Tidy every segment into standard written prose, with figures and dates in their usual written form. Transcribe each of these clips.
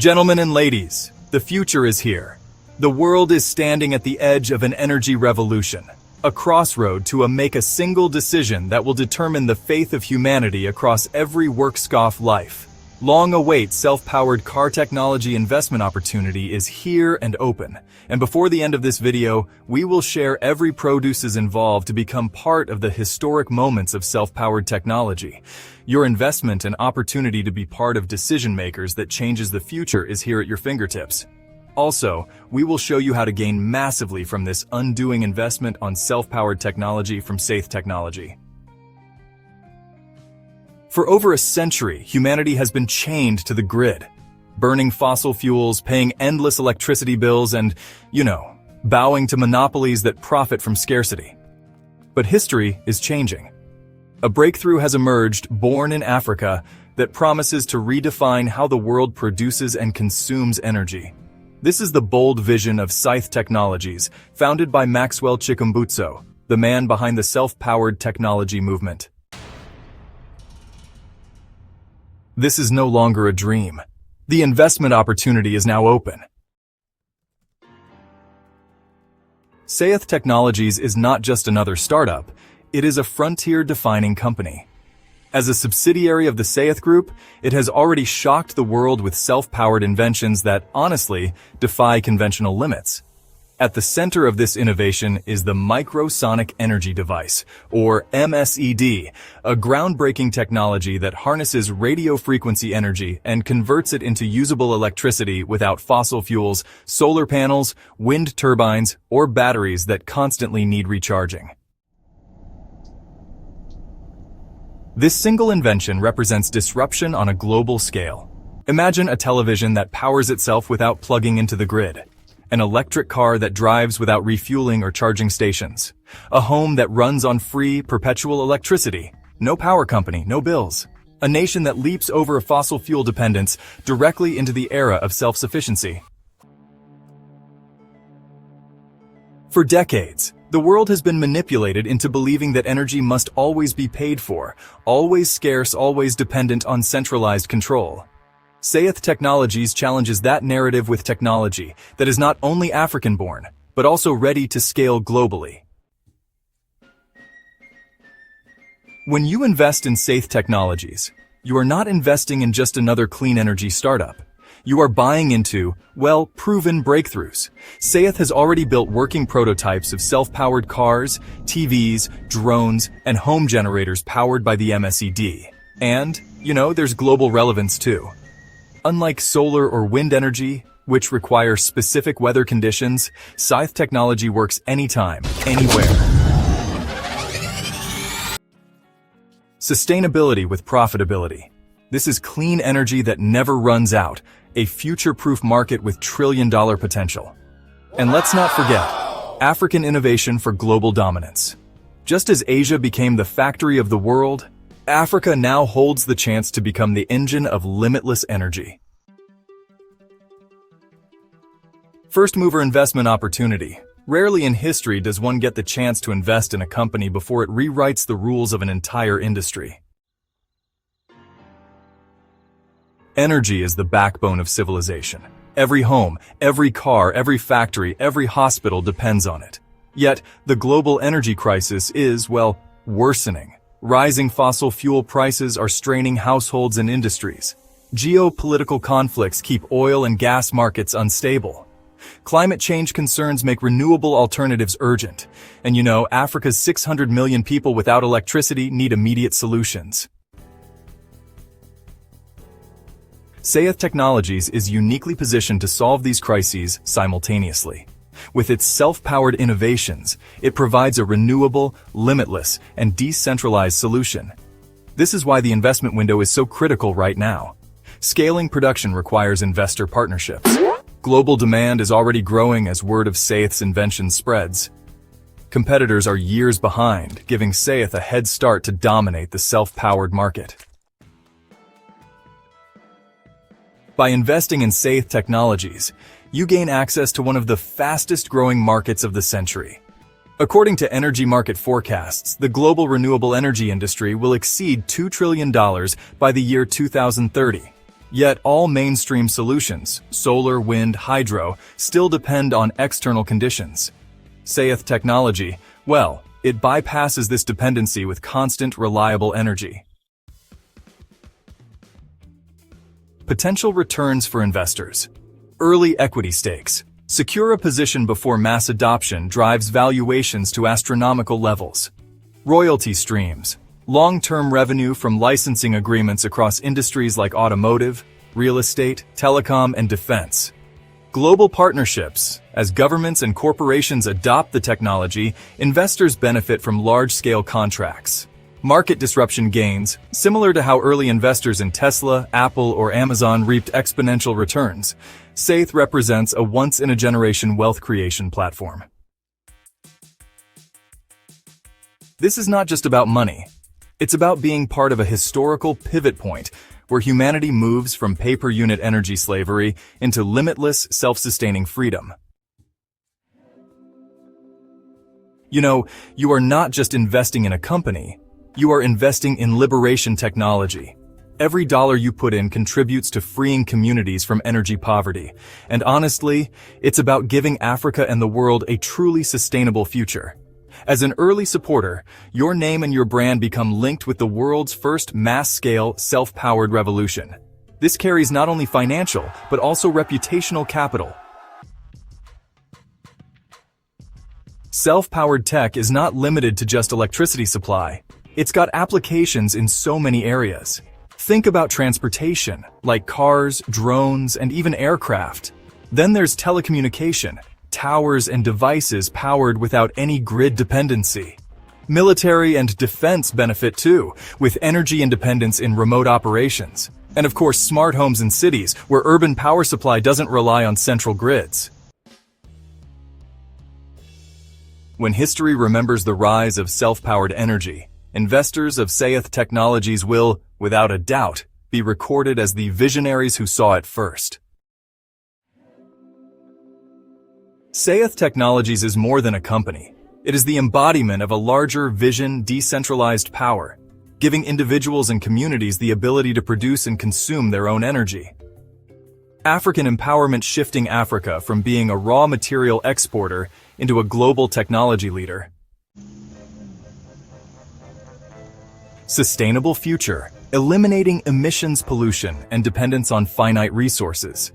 Gentlemen and ladies, the future is here. The world is standing at the edge of an energy revolution, a crossroad to make a single decision that will determine the fate of humanity across every work-scoff life. Long-awaited self-powered car technology investment opportunity is here and open. And before the end of this video, we will share every produces involved to become part of the historic moments of self-powered technology. Your investment and opportunity to be part of decision-makers that changes the future is here at your fingertips. Also, we will show you how to gain massively from this undoing investment on self-powered technology from Saith Technology. For over a century, humanity has been chained to the grid, burning fossil fuels, paying endless electricity bills, and, bowing to monopolies that profit from scarcity. But history is changing. A breakthrough has emerged, born in Africa, that promises to redefine how the world produces and consumes energy. This is the bold vision of Saith Technologies, founded by Maxwell Chikumbutso, the man behind the self-powered technology movement. This is no longer a dream. The investment opportunity is now open. Saith Technologies is not just another startup, it is a frontier-defining company. As a subsidiary of the Saith Group, it has already shocked the world with self-powered inventions that, honestly, defy conventional limits. At the center of this innovation is the Microsonic Energy Device, or MSED, a groundbreaking technology that harnesses radio frequency energy and converts it into usable electricity without fossil fuels, solar panels, wind turbines, or batteries that constantly need recharging. This single invention represents disruption on a global scale. Imagine a television that powers itself without plugging into the grid. An electric car that drives without refueling or charging stations. A home that runs on free, perpetual electricity. No power company, no bills. A nation that leaps over fossil fuel dependence directly into the era of self-sufficiency. For decades, the world has been manipulated into believing that energy must always be paid for, always scarce, always dependent on centralized control. Saith Technologies challenges that narrative with technology that is not only African-born, but also ready to scale globally. When you invest in Saith Technologies, you are not investing in just another clean energy startup. You are buying into, proven breakthroughs. Saith has already built working prototypes of self-powered cars, TVs, drones, and home generators powered by the MSED. And, there's global relevance too. Unlike solar or wind energy, which require specific weather conditions, Saith Technology works anytime, anywhere. Sustainability with profitability. This is clean energy that never runs out, a future-proof market with trillion-dollar potential. And let's not forget, African innovation for global dominance. Just as Asia became the factory of the world, Africa now holds the chance to become the engine of limitless energy. First mover investment opportunity. Rarely in history does one get the chance to invest in a company before it rewrites the rules of an entire industry. Energy is the backbone of civilization. Every home, every car, every factory, every hospital depends on it. Yet, the global energy crisis is, worsening. Rising fossil fuel prices are straining households and industries. Geopolitical conflicts keep oil and gas markets unstable. Climate change concerns make renewable alternatives urgent. And Africa's 600 million people without electricity need immediate solutions. Saith Technologies is uniquely positioned to solve these crises simultaneously. With its self-powered innovations, it provides a renewable, limitless, and decentralized solution. This is why the investment window is so critical right now. Scaling production requires investor partnerships. Global demand is already growing as word of Saith's invention spreads. Competitors are years behind, giving Saith a head start to dominate the self-powered market. By investing in Saith Technologies, you gain access to one of the fastest-growing markets of the century. According to energy market forecasts, the global renewable energy industry will exceed $2 trillion by the year 2030. Yet all mainstream solutions, solar, wind, hydro, still depend on external conditions. Sayeth technology, well, it bypasses this dependency with constant, reliable energy. Potential returns for investors. Early equity stakes. Secure a position before mass adoption drives valuations to astronomical levels. Royalty streams. Long-term revenue from licensing agreements across industries like automotive, real estate, telecom, and defense. Global partnerships. As governments and corporations adopt the technology, investors benefit from large-scale contracts. Market disruption gains, similar to how early investors in Tesla, Apple, or Amazon reaped exponential returns. Sayeth represents a once-in-a-generation wealth creation platform. This is not just about money. It's about being part of a historical pivot point where humanity moves from pay-per-unit energy slavery into limitless, self-sustaining freedom. You know, you are not just investing in a company, you are investing in liberation technology. Every dollar you put in contributes to freeing communities from energy poverty. And honestly, it's about giving Africa and the world a truly sustainable future. As an early supporter, your name and your brand become linked with the world's first mass-scale, self-powered revolution. This carries not only financial, but also reputational capital. Self-powered tech is not limited to just electricity supply. It's got applications in so many areas. Think about transportation, like cars, drones, and even aircraft. Then there's telecommunication, towers and devices powered without any grid dependency. Military and defense benefit too, with energy independence in remote operations. And of course, smart homes and cities, where urban power supply doesn't rely on central grids. When history remembers the rise of self-powered energy, investors of Sayeth Technologies will, without a doubt, be recorded as the visionaries who saw it first. Sayeth Technologies is more than a company. It is the embodiment of a larger vision, decentralized power, giving individuals and communities the ability to produce and consume their own energy. African empowerment, shifting Africa from being a raw material exporter into a global technology leader. Sustainable future, eliminating emissions pollution and dependence on finite resources.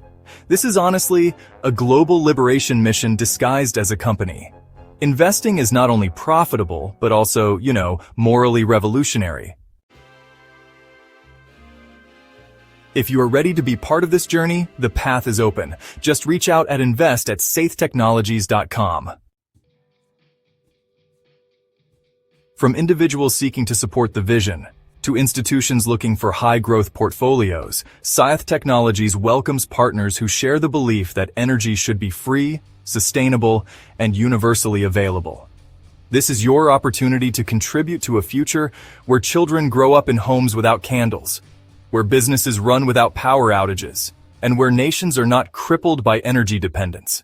This is honestly a global liberation mission disguised as a company. Investing is not only profitable, but also, morally revolutionary. If you are ready to be part of this journey, the path is open. Just reach out at invest@sayethtechnologies.com. From individuals seeking to support the vision, to institutions looking for high-growth portfolios, Sayeth Technologies welcomes partners who share the belief that energy should be free, sustainable, and universally available. This is your opportunity to contribute to a future where children grow up in homes without candles, where businesses run without power outages, and where nations are not crippled by energy dependence.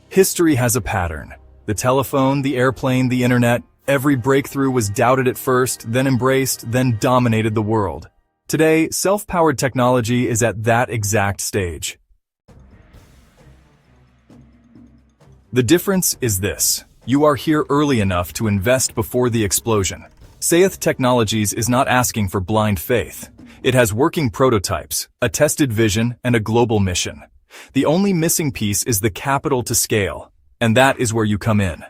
History has a pattern. The telephone, the airplane, the internet, every breakthrough was doubted at first, then embraced, then dominated the world. Today, self-powered technology is at that exact stage. The difference is this: you are here early enough to invest before the explosion. Sayeth Technologies is not asking for blind faith. It has working prototypes, a tested vision, and a global mission. The only missing piece is the capital to scale, and that is where you come in.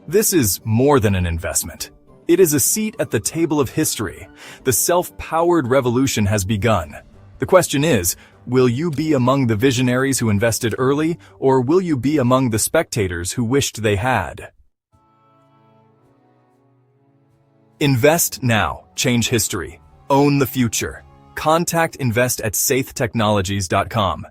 This is more than an investment. It is a seat at the table of history. The self-powered revolution has begun. The question is, will you be among the visionaries who invested early, or will you be among the spectators who wished they had? Invest now. Change history. Own the future. Contact invest@sayethtechnologies.com.